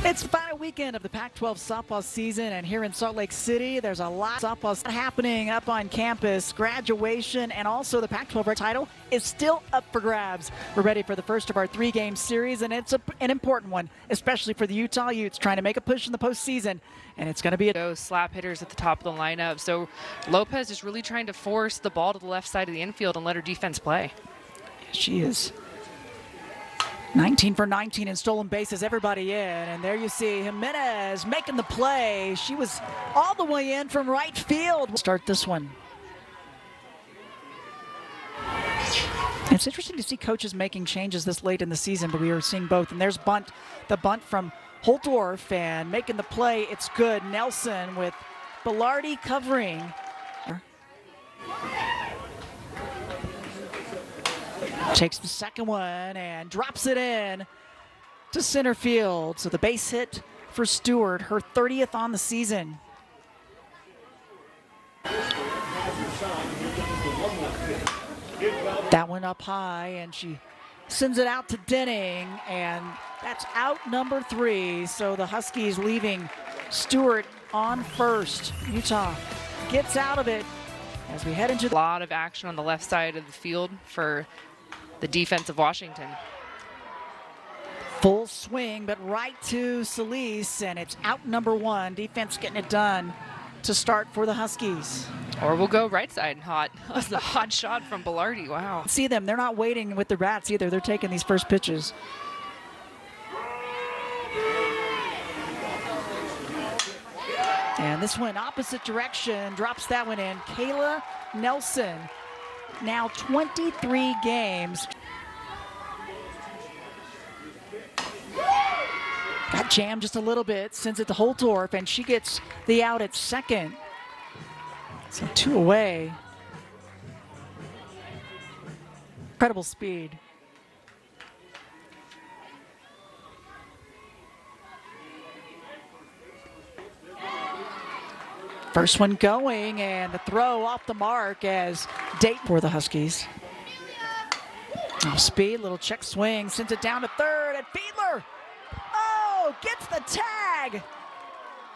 It's the final weekend of the Pac-12 softball season, and here in Salt Lake City, there's a lot of softball happening up on campus. Graduation and also the Pac-12 title is still up for grabs. We're ready for the first of our three-game series, and it's an important one, especially for the Utah Utes trying to make a push in the postseason. And it's going to be those slap hitters at the top of the lineup. So Lopez is really trying to force the ball to the left side of the infield and let her defense play. She is 19 for 19 in stolen bases, everybody in. And there you see Jimenez making the play. She was all the way in from right field. We'll start this one. It's interesting to see coaches making changes this late in the season, but we are seeing both. And there's the bunt from Holtorf, and making the play. It's good. Nelson with Belardi covering. Takes the second one and drops it in to center field. So the base hit for Stewart, her 30th on the season. That one up high, and she sends it out to Denning, and that's out number 3. So the Huskies leaving Stewart on first. Utah gets out of it as we head into a lot of action on the left side of the field for the defense of Washington. Full swing, but right to Solis, and it's out number 1. Defense getting it done to start for the Huskies. Or we'll go right side hot. That was a hot shot from Belardi. Wow. See them, they're not waiting with the bats either. They're taking these first pitches. And this one opposite direction, drops that one in. Kayla Nelson, now 23 games. Got jammed just a little bit, sends it to Holtorf, and she gets the out at second. So 2 away. Incredible speed. First one going, and the throw off the mark as Dayton for the Huskies. Off speed, little check swing, sends it down to third, and Fiedler, oh, gets the tag.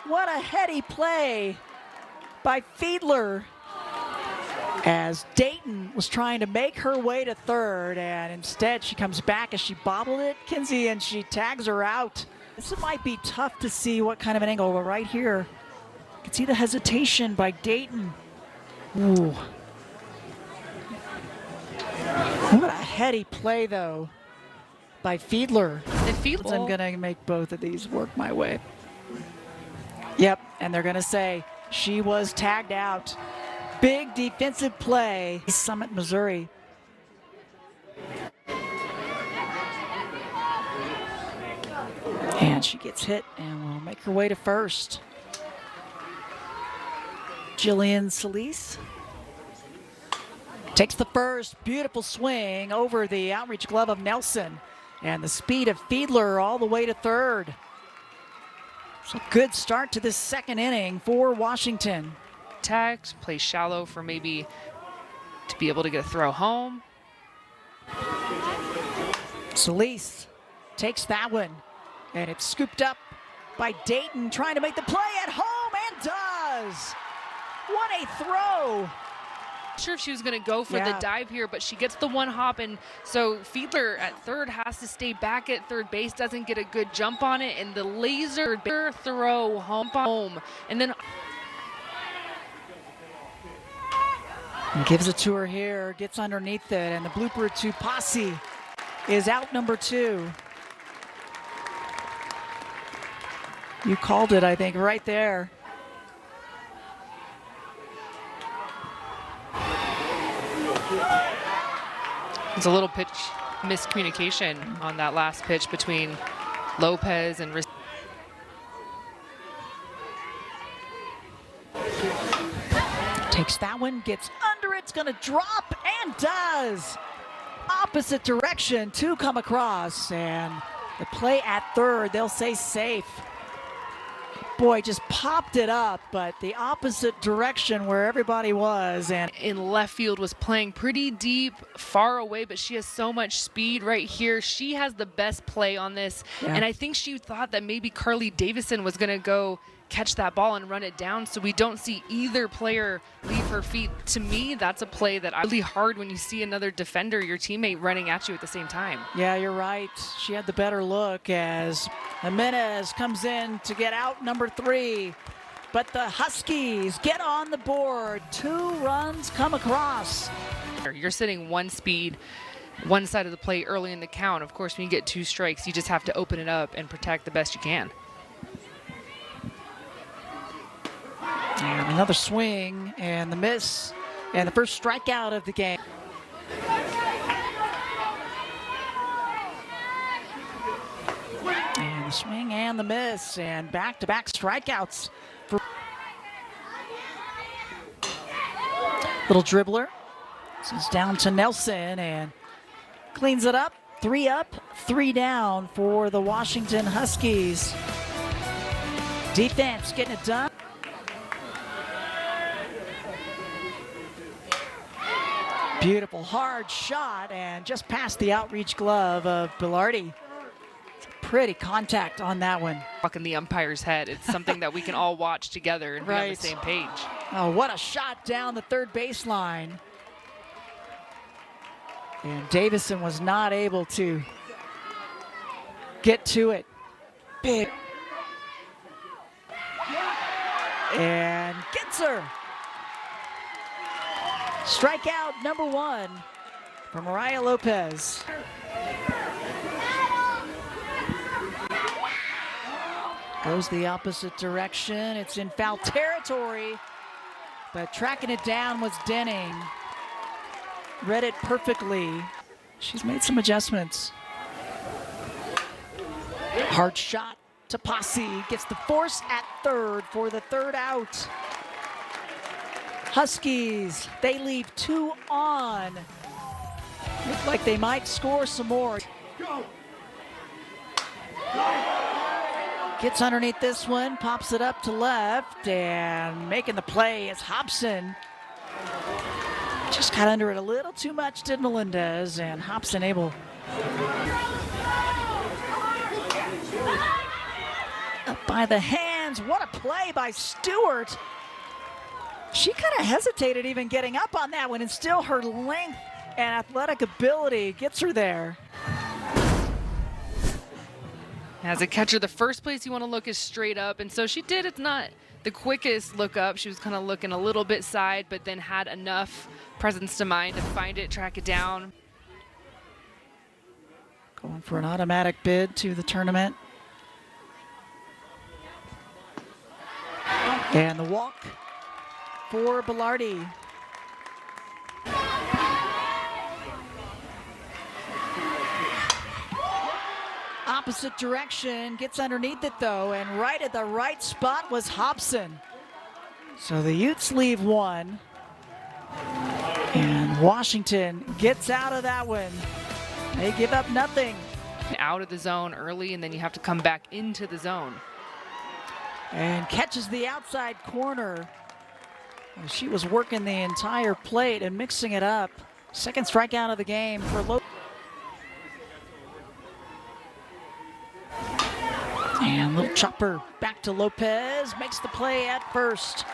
What a heady play by Fiedler as Dayton was trying to make her way to third, and instead she comes back as she bobbled it, Kinsey, and she tags her out. This might be tough to see what kind of an angle, but right here, you can see the hesitation by Dayton. Ooh. What a heady play, though, by Fiedler. I'm going to make both of these work my way. Yep, and they're going to say she was tagged out. Big defensive play. Summit, Missouri. And she gets hit and will make her way to first. Jillian Solis takes the first, beautiful swing over the outreach glove of Nelson, and the speed of Fiedler all the way to third. So good start to this second inning for Washington. Tags, play shallow for maybe to be able to get a throw home. Solis takes that one, and it's scooped up by Dayton, trying to make the play at home, and does. What a throw. Not sure if she was going to go for the dive here, but she gets the one hop, and so Fiedler at third has to stay back at third base, doesn't get a good jump on it, and the laser throw home, and then gives it to her here, gets underneath it, and the blooper to Posse is out number 2. You called it, I think, right there. It's a little pitch miscommunication on that last pitch between Lopez and takes that one, gets under it's gonna drop, and does. Opposite direction, 2 come across, and the play at third, they'll say safe. boy, just popped it up, but the opposite direction where everybody was. And in left field was playing pretty deep, far away, but she has so much speed right here. She has the best play on this. Yeah. And I think she thought that maybe Carly Davison was going to go catch that ball and run it down, so we don't see either player leave her feet. To me, that's a play that really hard when you see another defender, your teammate, running at you at the same time. Yeah, you're right. She had the better look as Jimenez comes in to get out number 3. But the Huskies get on the board. 2 runs come across. You're sitting one speed, one side of the plate early in the count. Of course, when you get 2 strikes, you just have to open it up and protect the best you can. And another swing and the miss and the first strikeout of the game. And the swing and the miss and back-to-back strikeouts. Little dribbler. This is down to Nelson and cleans it up. 3 up, 3 down for the Washington Huskies. Defense getting it done. Beautiful hard shot and just past the outreach glove of Bilardi. Pretty contact on that one. In the umpire's head. It's something that we can all watch together and be on the same page. Oh, what a shot down the third baseline. And Davison was not able to get to it. Big. And gets her. Strikeout number 1 for Mariah Lopez. Goes the opposite direction. It's in foul territory, but tracking it down was Denning. Read it perfectly. She's made some adjustments. Hard shot to Posse. Gets the force at third for the 3rd out. Huskies, they leave 2 on. Look like they might score some more. Gets underneath this one, pops it up to left, and making the play is Hobson. Just got under it a little too much, did Melendez, and Hobson able. Up by the hands, what a play by Stewart. She kind of hesitated even getting up on that one, and still her length and athletic ability gets her there. As a catcher, the first place you want to look is straight up, and so she did. It's not the quickest look up. She was kind of looking a little bit side, but then had enough presence to mind to find it, track it down. Going for an automatic bid to the tournament. And the walk for Bilardi. Opposite direction, gets underneath it though, and right at the right spot was Hobson. So the Utes leave 1. And Washington gets out of that one. They give up nothing. Out of the zone early, and then you have to come back into the zone. And catches the outside corner. She was working the entire plate and mixing it up. 2nd strikeout of the game for Lopez. And little chopper back to Lopez. Makes the play at first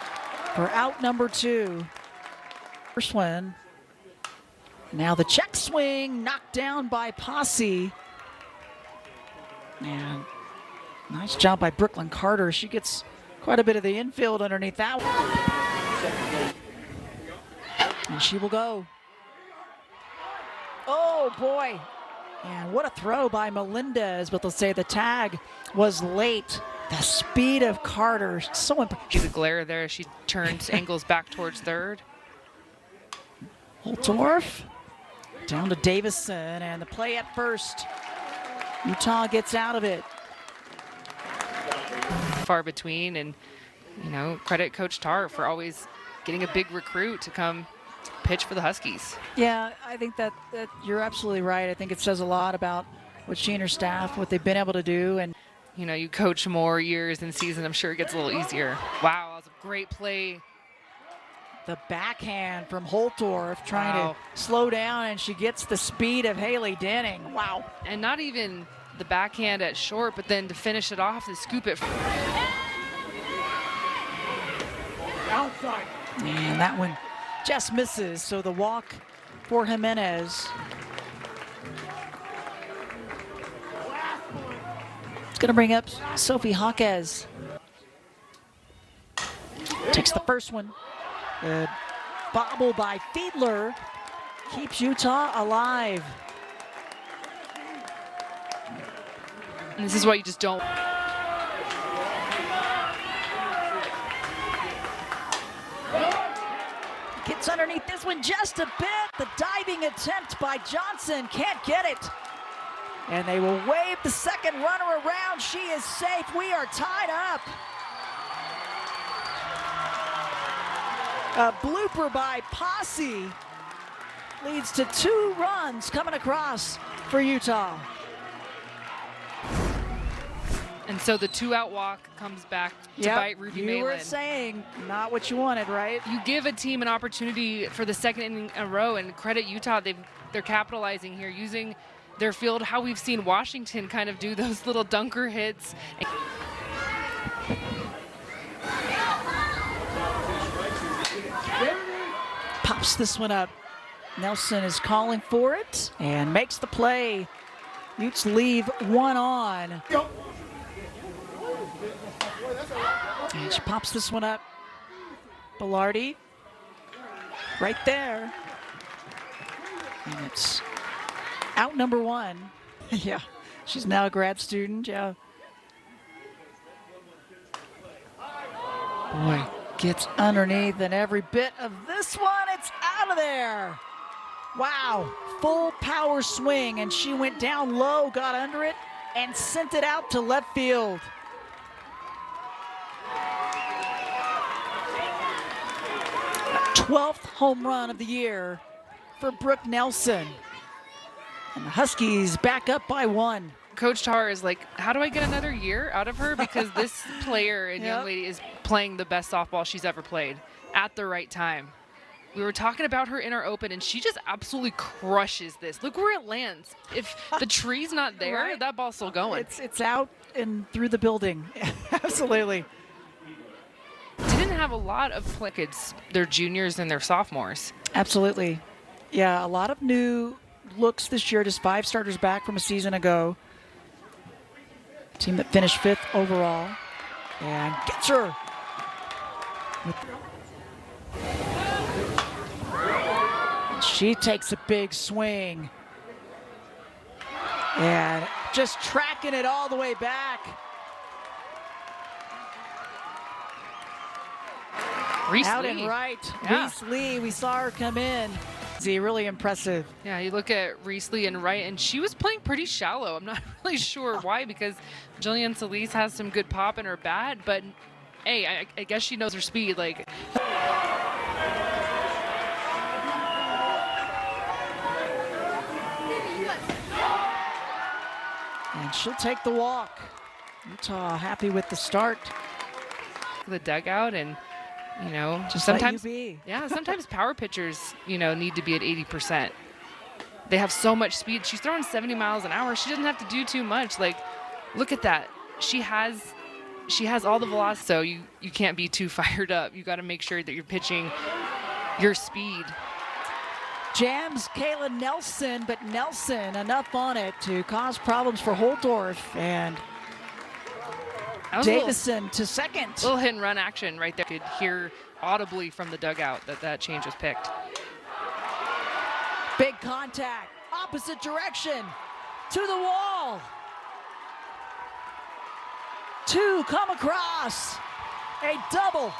for out number 2. First one. Now the check swing knocked down by Posse. And nice job by Brooklyn Carter. She gets quite a bit of the infield underneath that one. And she will go. Oh boy. And what a throw by Melendez, but they'll say the tag was late. The speed of Carter, so impressive. She's a glare there. She turns, angles back towards third. Holtorf down to Davison, and the play at first. Utah gets out of it. Far between, and you know, credit Coach Tar for always getting a big recruit to come pitch for the Huskies. Yeah, I think that you're absolutely right. I think it says a lot about what she and her staff, what they've been able to do. And you coach more years in season, I'm sure it gets a little easier. Wow, that was a great play. The backhand from Holtorf trying to slow down, and she gets the speed of Haley Denning. Wow. And not even the backhand at short, but then to finish it off, to scoop it. Outside. And that one just misses, so the walk for Jimenez. It's going to bring up Sophie Jaquez. Takes the first one. Good bobble by Fiedler keeps Utah alive. And this is what you just don't. Gets underneath this one just a bit. The diving attempt by Johnson, can't get it. And they will wave the second runner around. She is safe. We are tied up. A blooper by Posse leads to 2 runs coming across for Utah. And so the 2-out walk comes back to bite Ruby Malin. You were saying not what you wanted, right? You give a team an opportunity for the second inning in a row, and credit Utah, they're capitalizing here, using their field how we've seen Washington kind of do those little dunker hits. Pops this one up. Nelson is calling for it and makes the play. Utes leave 1 on. And she pops this one up. Belardi right there. And it's out number 1. Yeah, she's now a grad student, yeah. Boy, gets underneath, and every bit of this one, it's out of there. Wow, full power swing, and she went down low, got under it, and sent it out to left field. A 12th home run of the year for Brooke Nelson. And the Huskies back up by 1. Coach Tar is like, how do I get another year out of her? Because this player and young lady is playing the best softball she's ever played at the right time. We were talking about her in our open, and she just absolutely crushes this. Look where it lands. If the tree's not there, Right. that ball's still going. It's out and through the building. Absolutely. Didn't have a lot of kids, their juniors and their sophomores. Absolutely. Yeah, a lot of new looks this year, just 5 starters back from a season ago. Team that finished 5th overall. And gets her. And she takes a big swing. And just tracking it all the way back. Reese Out Lee. and right. Yeah. Reese Lee, we saw her come in. Really impressive. Yeah, you look at Reese Lee and right, and she was playing pretty shallow. I'm not really sure why, because Jillian Solis has some good pop in her bat, but hey, I guess she knows her speed. Like, and she'll take the walk. Utah happy with the start. the dugout, and Just sometimes let you be. yeah, sometimes power pitchers need to be at 80%. They have so much speed. She's throwing 70 miles an hour. She doesn't have to do too much. Like, look at that. She has all the velocity, so you can't be too fired up. You got to make sure that you're pitching your speed. Jams Kayla Nelson, but Nelson enough on it to cause problems for Holtorf, and That was Davison to second. a little hit and run action right there. You could hear audibly from the dugout that change was picked. Big contact, opposite direction, to the wall. 2 come across. A double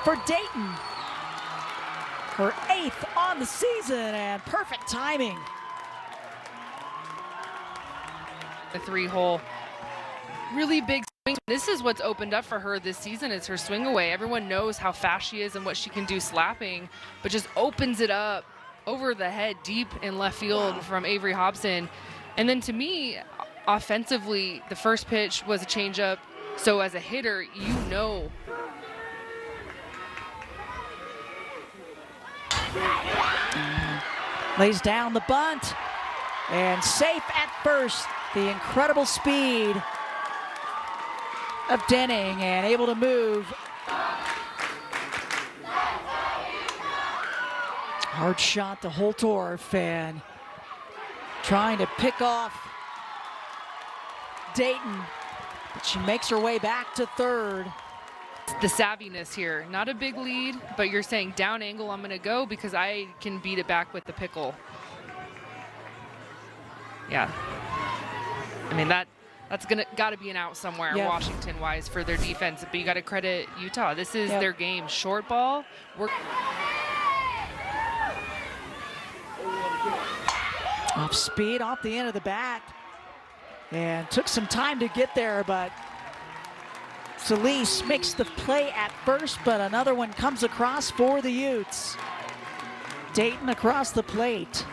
for Dayton. Her 8th on the season, and perfect timing. The 3-hole, really big swing. This is what's opened up for her this season, is her swing away. Everyone knows how fast she is and what she can do slapping, but just opens it up over the head deep in left field from Avery Hobson. And then to me, offensively, the first pitch was a changeup. So as a hitter, you know. Lays down the bunt. And safe at first. The incredible speed of Denning and able to move. Hard shot to Holtorf and trying to pick off Dayton, but she makes her way back to third. The savviness here, not a big lead, but you're saying down angle, I'm going to go because I can beat it back with the pickle. Yeah. I mean, that's got to be an out somewhere, yep. Washington-wise, for their defense. But you got to credit Utah. This is their game. Short ball. Off speed, off the end of the bat. And took some time to get there, but Solis makes the play at first, but another one comes across for the Utes. Dayton across the plate.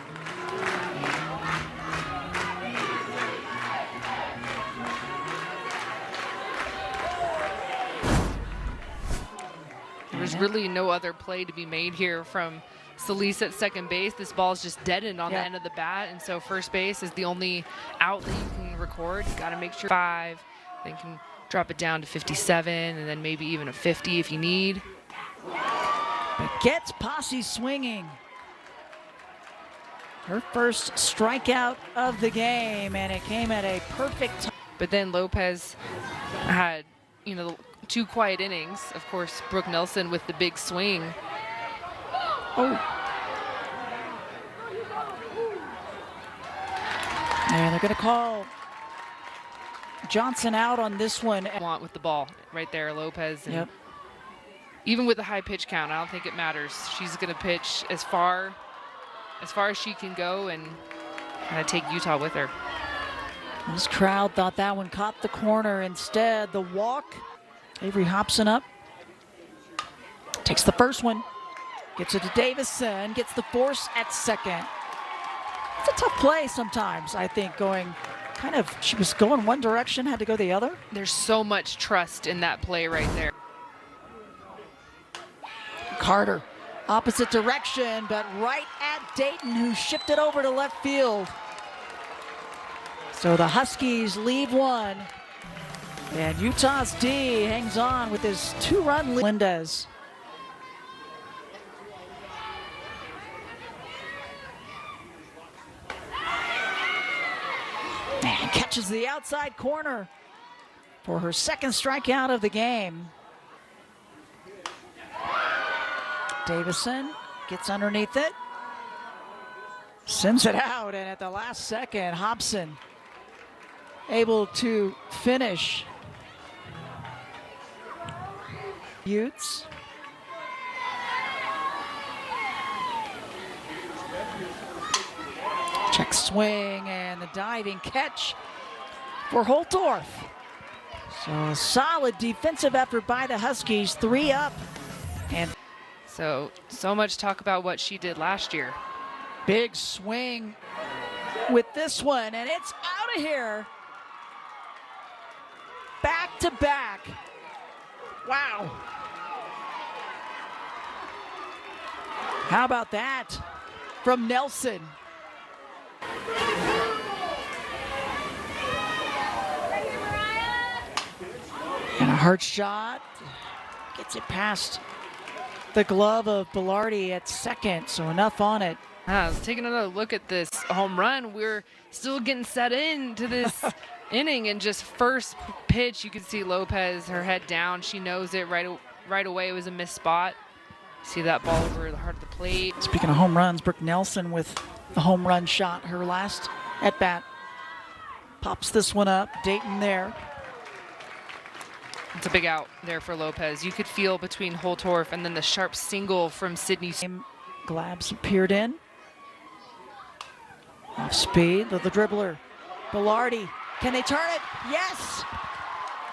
There's really no other play to be made here from Solis at second base. This ball's just deadened on the end of the bat, and so first base is the only out that you can record. You got to make sure 5, then can drop it down to 57, and then maybe even a 50 if you need. But gets Posse swinging. Her first strikeout of the game, and it came at a perfect time. But then Lopez had, 2 quiet innings. Of course, Brooke Nelson with the big swing. Oh. And they're going to call Johnson out on this one. Want with the ball right there, Lopez. And yep. Even with the high pitch count, I don't think it matters. She's going to pitch as far as she can go and kind of take Utah with her. This crowd thought that one caught the corner. Instead, the walk. Avery Hobson up. Takes the first one. Gets it to Davison. Gets the force at second. It's a tough play sometimes, I think, she was going one direction, had to go the other. There's so much trust in that play right there. Carter, opposite direction, but right at Dayton, who shifted over to left field. So the Huskies leave one. And Utah's D hangs on with his 2-run lead. Lindez. And catches the outside corner for her second strikeout of the game. Davison gets underneath it. Sends it out, and at the last second, Hobson able to finish. Utes. Check swing and the diving catch for Holtorf. So a solid defensive effort by the Huskies, 3 up. And so much talk about what she did last year. Big swing with this one, and it's out of here. Back to back. Wow. How about that from Nelson? And a hard shot. Gets it past the glove of Bilardi at second, so enough on it. Let's take another look at this home run. We're still getting set into this inning, and just first pitch, you can see Lopez, her head down. She knows it right away. It was a missed spot. See that ball over the heart of the plate. Speaking of home runs, Brooke Nelson with the home run shot, her last at bat. Pops this one up. Dayton there. It's a big out there for Lopez. You could feel between Holtorf and then the sharp single from Sydney. Glabs appeared in. Off speed, the dribbler. Bilardi. Can they turn it? Yes!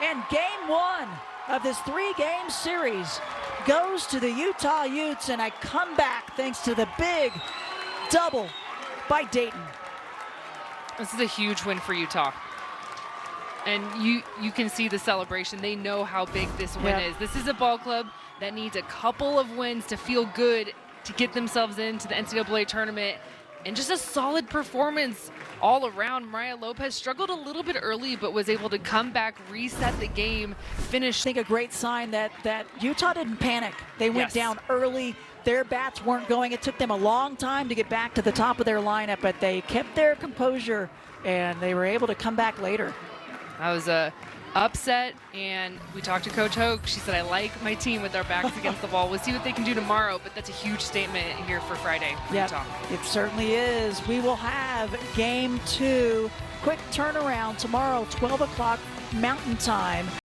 And game 1 of this 3-game series goes to the Utah Utes, and a comeback thanks to the big double by Dayton. This is a huge win for Utah. And you can see the celebration. They know how big this win is. This is a ball club that needs a couple of wins to feel good to get themselves into the NCAA tournament. And just a solid performance all around. Mariah Lopez struggled a little bit early, but was able to come back, reset the game, finish. I think a great sign that Utah didn't panic. They went down early. Their bats weren't going. It took them a long time to get back to the top of their lineup, but they kept their composure, and they were able to come back later. That was a upset, and we talked to Coach Hoke. She said, I like my team with our backs against the wall. We'll see what they can do tomorrow, but that's a huge statement here for Friday for Utah. It certainly is. We will have Game 2, quick turnaround tomorrow, 12 o'clock Mountain Time.